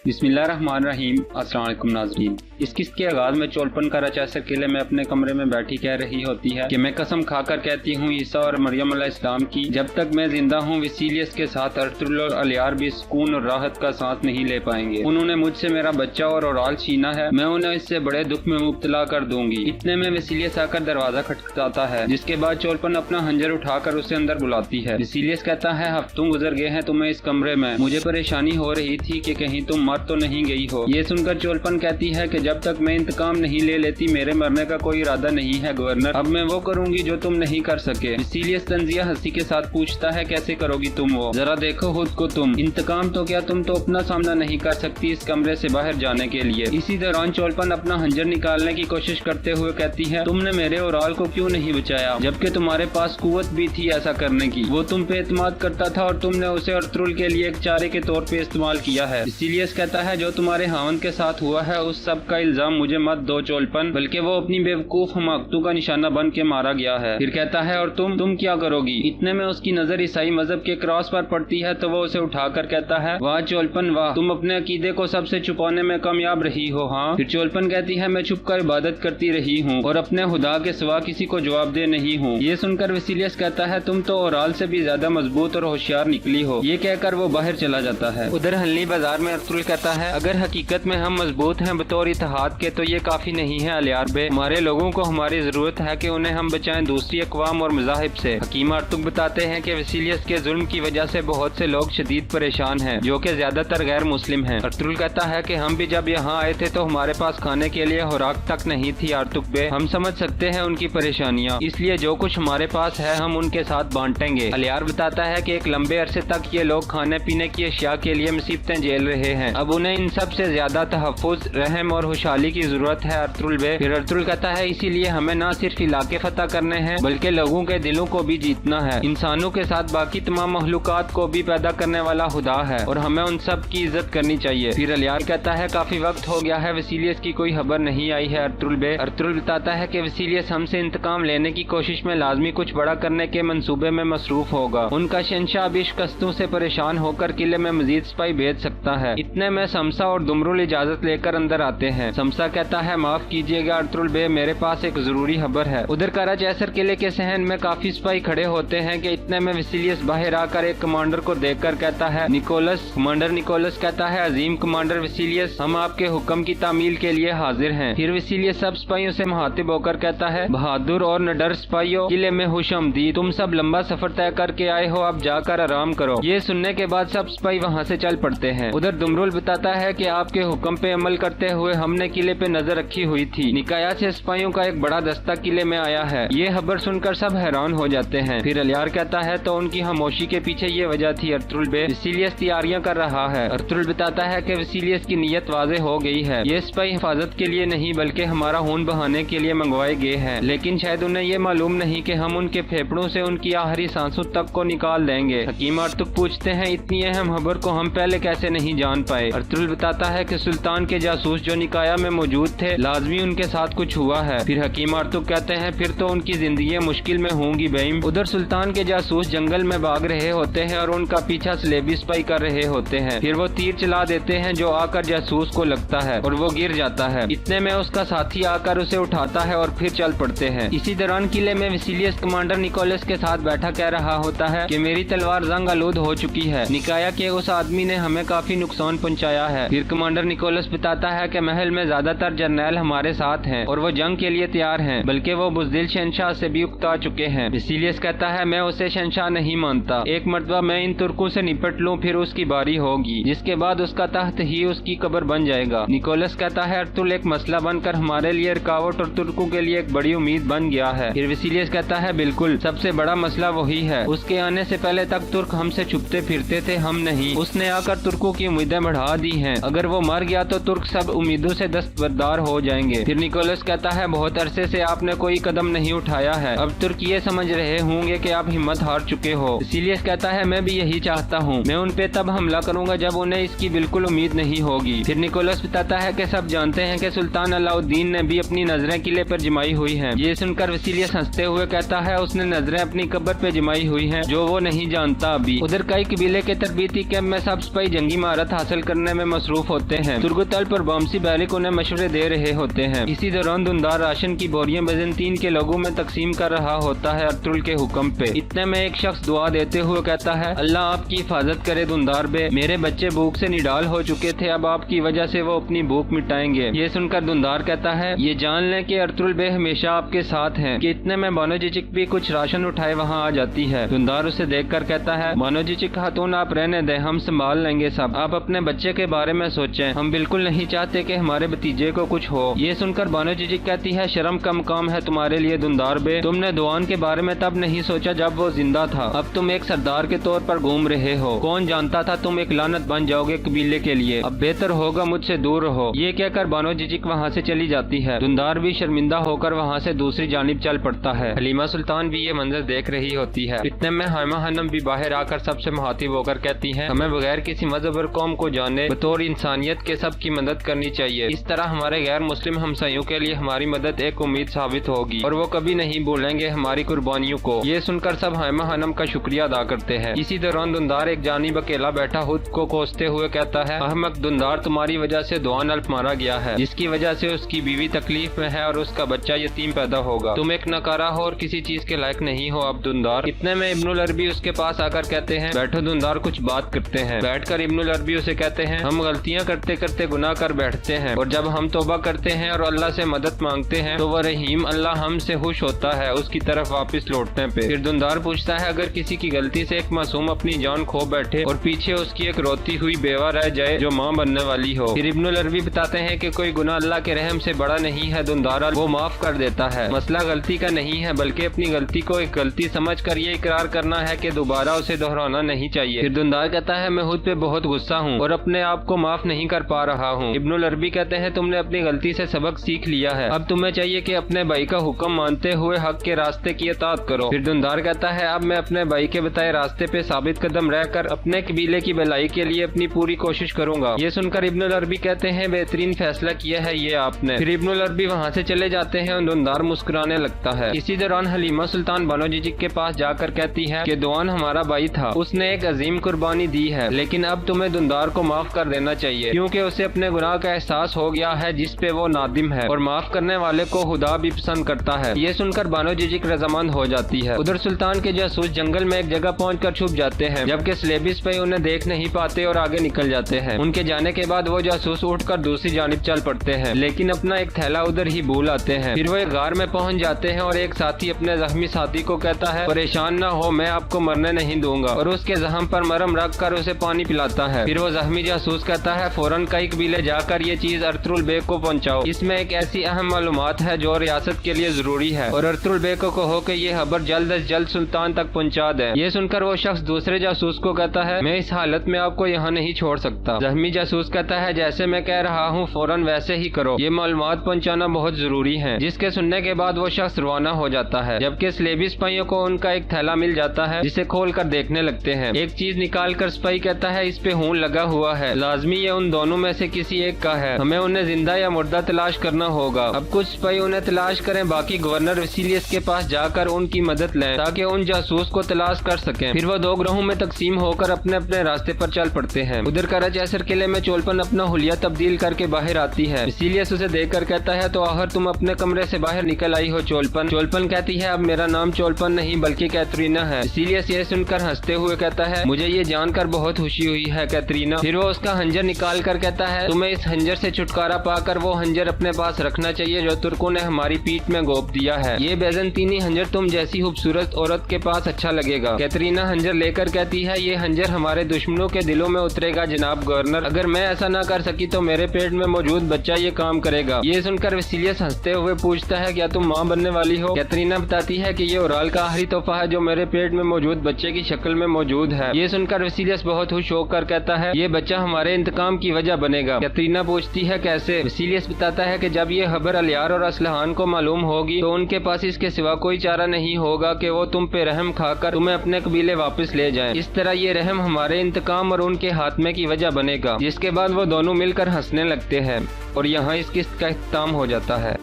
बिस्मिल्लाहिर्रहमानिर्रहीम। अस्सलाम वालेकुम नाज़रीन। इस किस्त के आगाज में चोलपन का रचासर किले में अपने कमरे में बैठी कह रही होती है कि मैं कसम खाकर कहती हूँ ईसा और मरियम अलैहिस्सलाम की, जब तक मैं जिंदा हूँ विसीलियस के साथ अर्तुगरुल और अलियार भी सुकून और राहत का सांस नहीं ले पाएंगे। उन्होंने मुझसे मेरा बच्चा और औराल छीना है, मैं उन्हें इससे बड़े दुख में मुब्तला कर दूंगी। इतने में विसीलियस आकर दरवाजा खटखटाता है, जिसके बाद चोलपन अपना हंजर उठाकर उसे अंदर बुलाती है। विसीलियस कहता है, हफ्तों गुजर गए हैं तुम्हें इस कमरे में, मुझे परेशानी हो रही थी कि कहीं तुम मर तो नहीं गई हो। ये सुनकर चोलपन कहती है कि जब तक मैं इंतकाम नहीं ले लेती मेरे मरने का कोई इरादा नहीं है गवर्नर, अब मैं वो करूंगी जो तुम नहीं कर सके। विसीलियस तंजिया हंसी के साथ पूछता है, कैसे करोगी तुम वो, जरा देखो खुद को तुम, इंतकाम तो क्या तुम तो अपना सामना नहीं कर सकती इस कमरे से बाहर जाने के लिए। इसी दौरान चोलपन अपना हंजर निकालने की कोशिश करते हुए कहती है, तुमने मेरे औराल को क्यों नहीं बचाया, जबकि तुम्हारे पास कुव्वत भी थी ऐसा करने की। वो तुम पे एतमाद करता था और तुमने उसे अर्तुगरुल के लिए एक चारे के तौर पे इस्तेमाल किया है। विसीलियस कहता है, जो तुम्हारे हावंद के साथ हुआ है उस सब का इल्जाम मुझे मत दो चोलपन, बल्कि वो अपनी बेवकूफ हमाकतों का निशाना बन के मारा गया है। फिर कहता है, और तुम क्या करोगी। इतने में उसकी नजर ईसाई मजहब के क्रॉस पर पड़ती है तो वो उसे उठाकर कहता है, वाह चोलपन वाह, तुम अपने अकीदे को सबसे छुपाने में कामयाब रही हो। हाँ। फिर चोलपन कहती है, मैं छुप कर इबादत करती रही हूँ और अपने खुदा के सिवा किसी को जवाबदेह नहीं हूँ। ये सुनकर विसीलियस कहता है, तुम तो औराल से भी ज्यादा मजबूत और होशियार निकली हो। ये कहकर वो बाहर चला जाता है। उधर हल्ली बाजार में अर्तुगरुल कहता है, अगर हकीकत में हम मजबूत हैं बतौर इत्तेहाद के तो ये काफी नहीं है अलियार बे, हमारे लोगों को हमारी जरूरत है कि उन्हें हम बचाएं दूसरी अक़वाम और मज़ाहिब से। हकीम अर्तुग बताते हैं कि विसीलियस के जुल्म की वजह से बहुत से लोग शदीद परेशान हैं, जो कि ज्यादातर गैर मुस्लिम हैं। अर्तुगरुल कहता है कि हम भी जब यहाँ आए थे तो हमारे पास खाने के लिए खुराक तक नहीं थी अर्तुग बे, हम समझ सकते हैं उनकी परेशानियाँ, इसलिए जो कुछ हमारे पास है हम उनके साथ बांटेंगे। अलियार बताता है कि एक लंबे अरसे तक ये लोग खाने पीने की अशिया के लिए मुसीबतें झेल रहे हैं, अब उन्हें इन सब से ज्यादा तहफ़्फ़ुज़, रहम और खुशहाली की जरूरत है अर्तुगरुल बे। फिर अर्तुगरुल कहता है, इसीलिए हमें न सिर्फ इलाके फतह करने हैं बल्कि लोगों के दिलों को भी जीतना है। इंसानों के साथ बाकी तमाम मखलूकात को भी पैदा करने वाला खुदा है और हमें उन सब की इज्जत करनी चाहिए। फिर अलियार कहता है, काफी वक्त हो गया है विसीलियस की कोई खबर नहीं आई है अर्तुगरुल बे। अर्तुगरुल बताता है कि विसीलियस हमसे इंतकाम लेने की कोशिश में लाजमी कुछ बड़ा करने के मंसूबे में मसरूफ होगा। उनका शहंशाह भी शिकस्तों से परेशान होकर किले में मजीद सिपाही भेज सकता है। इतने में समसा और दुमरुल इजाजत लेकर अंदर आते हैं। समसा कहता है, माफ कीजिएगा अर्तुगरुल बे, मेरे पास एक जरूरी खबर है। उधर कराचैसर किले के सहन में काफी सिपाही खड़े होते हैं कि इतने में विसीलियस बाहर आकर एक कमांडर को देखकर कहता है, निकोलस। कमांडर निकोलस कहता है, अजीम कमांडर विसीलियस, हम आपके हुक्म की तामील के लिए हाजिर हैं। फिर विसीलियस सब सिपाहियों से मुखातिब होकर कहता है, बहादुर और निडर सिपाहियों, किले में खुशामदीद, तुम सब लंबा सफर तय करके आए हो, अब जाकर आराम करो। ये सुनने के बाद सब सिपाही वहाँ से चल पड़ते हैं। उधर दुमरुल बताता है कि आपके हुक्म पे अमल करते हुए हमने किले पे नजर रखी हुई थी। निकाया से सिपाहियों का एक बड़ा दस्ता किले में आया है। ये खबर सुनकर सब हैरान हो जाते हैं। फिर अलियार कहता है, तो उनकी खामोशी के पीछे ये वजह थी अर्तुगरुल बे, विसीलियस तैयारियां कर रहा है। अर्तुगरुल बताता है कि विसीलियस की नीयत वाज़ेह हो गई है, ये सिपाही हिफाजत के लिए नहीं बल्कि हमारा खून बहाने के लिए मंगवाए गए हैं, लेकिन शायद उन्हें ये मालूम नहीं कि हम उनके फेफड़ों से उनकी आखिरी सांसों तक को निकाल देंगे। हकीम अर्तुग पूछते हैं, इतनी अहम खबर को हम पहले कैसे नहीं जान पाए। अर्तुगरुल बताता है कि सुल्तान के जासूस जो निकाया में मौजूद थे, लाजमी उनके साथ कुछ हुआ है। फिर हकीम अर्तुग कहते हैं, फिर तो उनकी जिंदगी मुश्किल में होंगी बेईम। उधर सुल्तान के जासूस जंगल में भाग रहे होते हैं और उनका पीछा सलेबी सिपाही कर रहे होते हैं। फिर वो तीर चला देते हैं जो आकर जासूस को लगता है और वो गिर जाता है। इतने में उसका साथी आकर उसे उठाता है और फिर चल पड़ते हैं। इसी दौरान किले में विसीलियस कमांडर निकोलस के साथ बैठा कह रहा होता है कि मेरी तलवार जंग आलूद हो चुकी है, निकाया के उस आदमी ने हमें काफी नुकसान पहुंचाया है। फिर कमांडर निकोलस बताता है कि महल में ज्यादातर जर्नैल हमारे साथ हैं और वो जंग के लिए तैयार हैं, बल्कि वो बुज़दिल शहंशाह से भी उकता चुके हैं। विसीलियस कहता है, मैं उसे शहंशाह नहीं मानता, एक मर्तबा मैं इन तुर्कों से निपट लूं फिर उसकी बारी होगी, जिसके बाद उसका तख्त ही उसकी कब्र बन जाएगा। निकोलस कहता है, अर्तुगरुल एक मसला बनकर हमारे लिए रुकावट और तुर्कों के लिए एक बड़ी उम्मीद बन गया है। फिर विसीलियस कहता है, बिल्कुल, सबसे बड़ा मसला वही है, उसके आने से पहले तक तुर्क हमसे छुपते फिरते थे, हम नहीं। उसने आकर तुर्कों की की उम्मीदें बढ़ा दी हैं। अगर वो मर गया तो तुर्क सब उम्मीदों से दस्तबरदार हो जाएंगे। फिर निकोलस कहता है, बहुत अरसे से आपने कोई कदम नहीं उठाया है, अब तुर्क ये समझ रहे होंगे कि आप हिम्मत हार चुके हो। इसीलिए कहता है, मैं भी यही चाहता हूँ, मैं उन पे तब हमला करूंगा जब उन्हें इसकी बिल्कुल उम्मीद नहीं होगी। फिर निकोलस बताता है कि सब जानते हैं कि सुल्तान अलाउद्दीन ने भी अपनी नजरें किले पर जमाई हुई हैं। ये सुनकर वसीलियस हंसते हुए कहता है, उसने नजरें अपनी कब्र पे जमाई हुई हैं जो वो नहीं जानता अभी। उधर कई कबीले के तरबीती कैंप में सब सिपाही जंगी महारत हासिल करने में मसरूफ होते हैं। तुर्गतल पर बॉम्सी बैरिक उन्हें मशवरे दे रहे होते हैं। इसी दौरान दुंदार राशन की बोरियां बेज़ंतीन के लोगों में तकसीम कर रहा होता है अर्तुल के हुक्म पे। इतने में एक शख्स दुआ देते हुए कहता है, अल्लाह आपकी हिफाजत करे दुंदार बे, मेरे बच्चे भूख से निडाल हो चुके थे, अब आपकी वजह से वो अपनी भूख मिटाएंगे। ये सुनकर दुंदार कहता है, ये जान लें कि अर्तुल बे हमेशा आपके साथ हैं। कि इतने में बानोजिचिक भी कुछ राशन उठाए वहाँ आ जाती है। दुंदार उसे देखकर कहता है, बानोजिचिक खातून आप रहने दें, हम संभाल लेंगे सब, आप अपने बच्चे के बारे में सोचें, हम बिल्कुल नहीं चाहते कि हमारे भतीजे को कुछ हो। ये सुनकर बानोजिचिक कहती है, शर्म का मकाम है तुम्हारे लिए दुंदार बे, तुमने दुआन के बारे में तब नहीं सोचा जब वो जिंदा था, अब तुम एक सरदार के तौर पर घूम रहे हो, कौन जानता था तुम एक लानत बन जाओगे कबीले के लिए, अब बेहतर होगा मुझसे दूर रहो। ये कहकर बानोजिचिक वहाँ से चली जाती है। दुंदार भी शर्मिंदा होकर वहाँ से दूसरी जानिब चल पड़ता है। हलीमा सुल्तान भी ये मंजर देख रही होती है। इतने में हाइमा हनम भी बाहर आकर सबसे मुहातिब होकर कहती है, हमें बगैर किसी मजहब और कौम को जाने बतौर इंसानियत के सब की मदद करनी चाहिए। इस तरह हमारे गैर मुस्लिम हमसायों के लिए हमारी मदद एक उम्मीद साबित होगी और वो कभी नहीं भूलेंगे हमारी कुर्बानियों को। ये सुनकर सब हाइमा हनम का शुक्रिया अदा करते हैं। इसी दौरान दुंदार एक जानिब अकेला बैठा खुद को कोसते हुए कहता है, अहमक दुंदार, तुम्हारी वजह से दुआन अल्प मारा गया है, जिसकी वजह से उसकी बीवी तकलीफ में है और उसका बच्चा यतीम पैदा होगा। तुम एक नकारा हो और किसी चीज के लायक नहीं हो अब दुंदार। इतने में इब्नुल अरबी उसके पास आकर कहते हैं, बैठो दुंदार, कुछ बात करते हैं। बैठकर इब्नुल अरबी उसे कहते हैं, हम गलतियां करते करते गुनाह कर बैठते हैं और जब हम तौबा करते हैं और अल्लाह से मदद मांगते हैं तो वह रहीम अल्लाह हमसे खुश होता है उसकी तरफ वापस लौटने पे। फिर दुंदार पूछता है, अगर किसी की गलती से एक मासूम अपनी जान खो बैठे और पीछे उसकी एक रोती हुई बेवा रह जाए जो माँ बनने वाली हो। फिर इब्नुल अरबी बताते हैं कि कोई गुनाह अल्लाह के रहम से बड़ा नहीं है दुंदार, वो माफ कर देता है। मसला गलती का नहीं है बल्कि अपनी गलती को एक गलती समझ कर ये इकरार करना है कि दोबारा उसे दोहराना नहीं चाहिए। फिर दुंदार कहता है, मैं खुद पे बहुत गुस्सा हूँ और अपने आप को माफ नहीं कर पा रहा हूँ। इब्नुल अरबी कहते हैं, तुमने अपनी गलती से सबक सीख लिया है, अब तुम्हें चाहिए कि अपने भाई का हुक्म मानते हुए हक के रास्ते की इताअत करो। फिर दुंदार कहता है, अब मैं अपने भाई के बताए रास्ते पे साबित कदम रहकर अपने कबीले की भलाई के लिए अपनी पूरी कोशिश करूंगा। ये सुनकर इब्नुल अरबी कहते हैं, बेहतरीन फैसला किया है ये आपने। फिर इब्नुल अरबी वहाँ से चले जाते हैं और दुंदार मुस्कुराने लगता है। इसी दौरान हलीमा सुल्तान बानोजिचिक के पास जाकर कहती है कि दुआन हमारा भाई था, उसने एक अजीम कुर्बानी दी है, लेकिन अब तुम्हें दुंदार को माफ कर देना चाहिए क्योंकि उसे अपने गुनाह का एहसास हो गया है जिस पे वो नादिम है और माफ करने वाले को खुदा भी पसंद करता है। ये सुनकर बानोजिचिक रजामंद हो जाती है। उधर सुल्तान के जासूस जंगल में एक जगह पहुंचकर छुप जाते हैं, जबकि स्लेबिस पे उन्हें देख नहीं पाते और आगे निकल जाते हैं। उनके जाने के बाद वो जासूस उठकर दूसरी जानिब चल पड़ते हैं, लेकिन अपना एक थैला उधर ही भूल आते हैं। फिर वो एक गार में पहुंच जाते हैं और एक साथी अपने जख्मी साथी को कहता है, परेशान न हो, मैं आपको मरने नहीं दूंगा, और उसके जख्म पर मरहम रख कर उसे पानी पिलाता है। फिर वो जख्मी जासूस कहता है, फौरन कई कबीले जाकर ये चीज अर्तुल बेग को पहुँचाओ, इसमें एक ऐसी अहम मालूमात है जो रियासत के लिए जरूरी है, और अर्तुल बेग को कहो कि ये खबर जल्द अज जल्द सुल्तान तक पहुँचा दे। ये सुनकर वो शख्स दूसरे जासूस को कहता है, मैं इस हालत में आपको यहाँ नहीं छोड़ सकता। जख्मी जासूस कहता है, जैसे मैं कह रहा हूँ फौरन वैसे ही करो, ये मालूमात पहुँचाना बहुत जरूरी है। जिसके सुनने के बाद वो शख्स रवाना हो जाता है, जबकि स्लेबी सिपाहियों को उनका एक थैला मिल जाता है जिसे खोल कर देखने लगते हैं। एक चीज निकाल कर सिपाही कहता है, इस पे खून लगा हुआ है, लाजमी ये उन दोनों में से किसी एक का है, हमें उन्हें जिंदा या मुर्दा तलाश करना होगा। अब कुछ सिपाही उन्हें तलाश करें, बाकी गवर्नर वसीलियस के पास जाकर उनकी मदद लें ताकि उन जासूस को तलाश कर सकें। फिर वो दो ग्रोहों में तकसीम होकर अपने अपने रास्ते पर चल पड़ते हैं। उधर कराचैसर किले में चोलपन अपना हुलिया तब्दील करके बाहर आती है। वसीलियस उसे देखकर कहता है, तो आखिर तुम अपने कमरे से बाहर निकल आई हो चोलपन। चोलपन कहती है, अब मेरा नाम चोलपन नहीं बल्कि कैथरीना है। वसीलियस ये सुनकर हंसते हुए कहता है, मुझे ये जानकर बहुत खुशी हुई है कैथरीना। फिर वो उसका हंजर निकाल कर कहता है, तुम्हें इस हंजर से छुटकारा पाकर वो हंजर अपने पास रखना चाहिए जो तुर्कों ने हमारी पीठ में गोप दिया है। ये बेज़ंतीनी हंजर तुम जैसी खूबसूरत औरत के पास अच्छा लगेगा। कैथरीना हंजर लेकर कहती है, ये हंजर हमारे दुश्मनों के दिलों में उतरेगा जनाब गवर्नर, अगर मैं ऐसा ना कर सकी तो मेरे पेट में मौजूद बच्चा ये काम करेगा। ये सुनकर वसीलियस हंसते हुए पूछता है, क्या तुम माँ बनने वाली हो? कैथरीना बताती है कि ये ओराल का आखिरी तोहफा है जो मेरे पेट में मौजूद बच्चे की शक्ल में मौजूद है। ये सुनकर वसीलियस बहुत खुश होकर कहता जाता है ये बच्चा हमारे इंतकाम की वजह बनेगा। कैटरीना पूछती है कैसे। वसीलियस बताता है कि जब ये खबर अलियार और असलहान को मालूम होगी तो उनके पास इसके सिवा कोई चारा नहीं होगा कि वो तुम पे रहम खाकर तुम्हें अपने कबीले वापस ले जाएं। इस तरह ये रहम हमारे इंतकाम और उनके हाथमे की वजह बनेगा। जिसके बाद वो दोनों मिलकर हंसने लगते हैं और यहाँ इस किस्त का इख्तिताम हो जाता है।